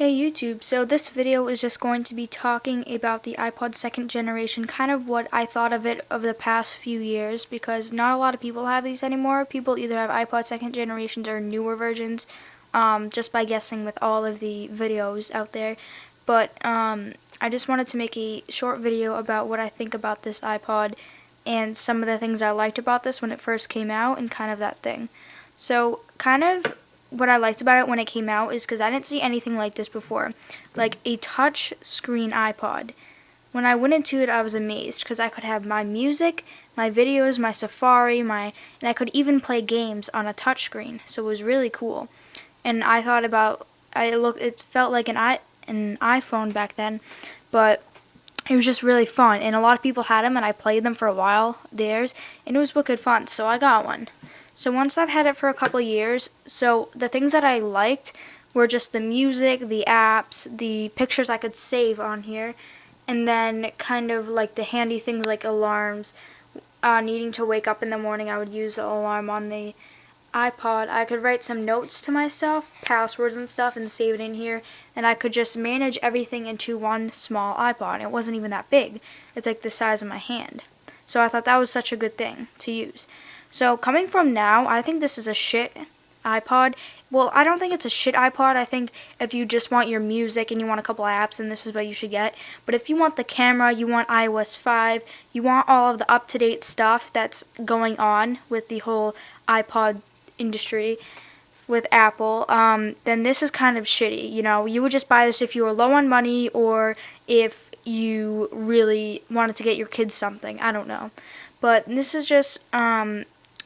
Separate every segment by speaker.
Speaker 1: Hey YouTube, so this video is just going to be talking about the iPod second generation, kind of what I thought of it over the past few years, because not a lot of people have these anymore. People either have iPod second generations or newer versions, just by guessing with all of the videos out there. But I just wanted to make a short video about what I think about this iPod and some of the things I liked about this when it first came out and kind of that thing. So kind of what I liked about it when it came out is because I didn't see anything like this before, like a touch screen iPod. When I went into it, I was amazed because I could have my music, my videos, my Safari, and I could even play games on a touch screen. So it was really cool. And I thought about, it felt like an iPhone back then, but it was just really fun. And a lot of people had them, and I played them for a while, theirs, and it was wicked fun. So I got one. So once I've had it for a couple years, so the things that I liked were just the music, the apps, the pictures I could save on here, and then kind of like the handy things like alarms. Needing to wake up in the morning, I would use the alarm on the iPod. I could write some notes to myself, passwords and stuff, and save it in here, and I could just manage everything into one small iPod. It wasn't even that big. It's like the size of my hand. So I thought that was such a good thing to use. So coming from now, I think this is a shit iPod. Well, I don't think it's a shit iPod. I think if you just want your music and you want a couple apps, then this is what you should get. But if you want the camera, you want iOS 5, you want all of the up-to-date stuff that's going on with the whole iPod industry with Apple, then this is kind of shitty. You know, you would just buy this if you were low on money or if you really wanted to get your kids something. I don't know. But this is just,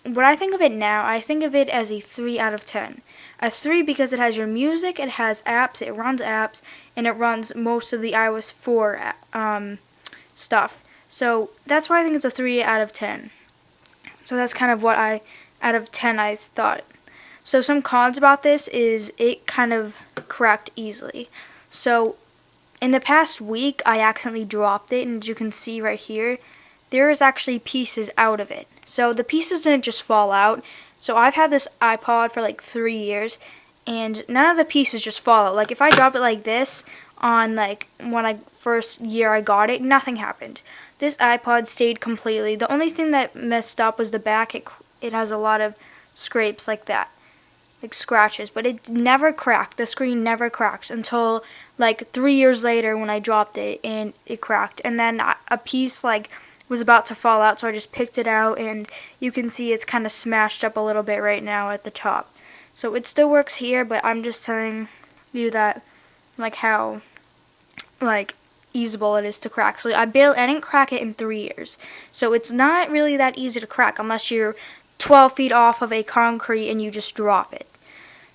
Speaker 1: what I think of it now, I think of it as a 3 out of 10. A 3 because it has your music, it has apps, it runs apps, and it runs most of the iOS 4 stuff. So that's why I think it's a 3 out of 10. So that's kind of what out of 10 I thought. So some cons about this is it kind of cracked easily. So in the past week, I accidentally dropped it, and as you can see right here, there is actually pieces out of it. So the pieces didn't just fall out. So I've had this iPod for like 3 years, and none of the pieces just fall out. Like if I drop it like this on like when first year I got it, nothing happened. This iPod stayed completely. The only thing that messed up was the back. It has a lot of scrapes like that, like scratches, but it never cracked. The screen never cracked until like 3 years later when I dropped it and it cracked. And then a piece like was about to fall out, so I just picked it out, and you can see it's kind of smashed up a little bit right now at the top. So it still works here, but I'm just telling you that like how like easable it is to crack. So I didn't crack it in 3 years. So it's not really that easy to crack unless you're 12 feet off of a concrete and you just drop it.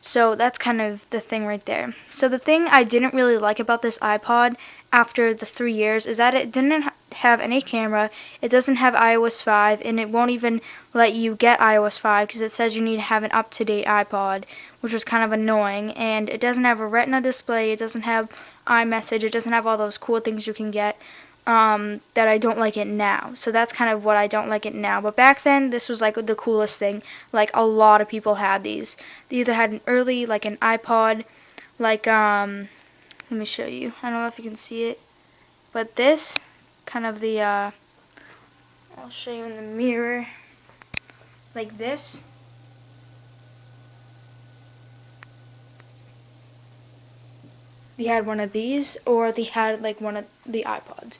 Speaker 1: So that's kind of the thing right there. So the thing I didn't really like about this iPod after the 3 years is that it didn't have any camera, it doesn't have iOS 5, and it won't even let you get iOS 5 because it says you need to have an up-to-date iPod, which was kind of annoying. And it doesn't have a retina display, it doesn't have iMessage, it doesn't have all those cool things you can get that I don't like it now. So that's kind of what I don't like it now. But back then, this was like the coolest thing. Like a lot of people had these. They either had an early, like an iPod, like let me show you. I don't know if you can see it, but this kind of the I'll show you in the mirror, like this. They had one of these, or they had like one of the iPods.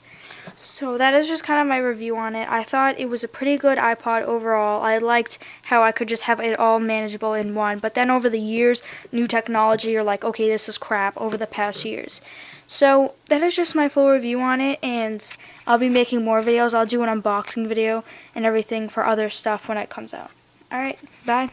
Speaker 1: So that is just kind of my review on it. I thought it was a pretty good iPod overall. I liked how I could just have it all manageable in one. But then over the years, new technology, you're like, okay, this is crap over the past years. So that is just my full review on it, and I'll be making more videos. I'll do an unboxing video and everything for other stuff when it comes out. Alright, bye.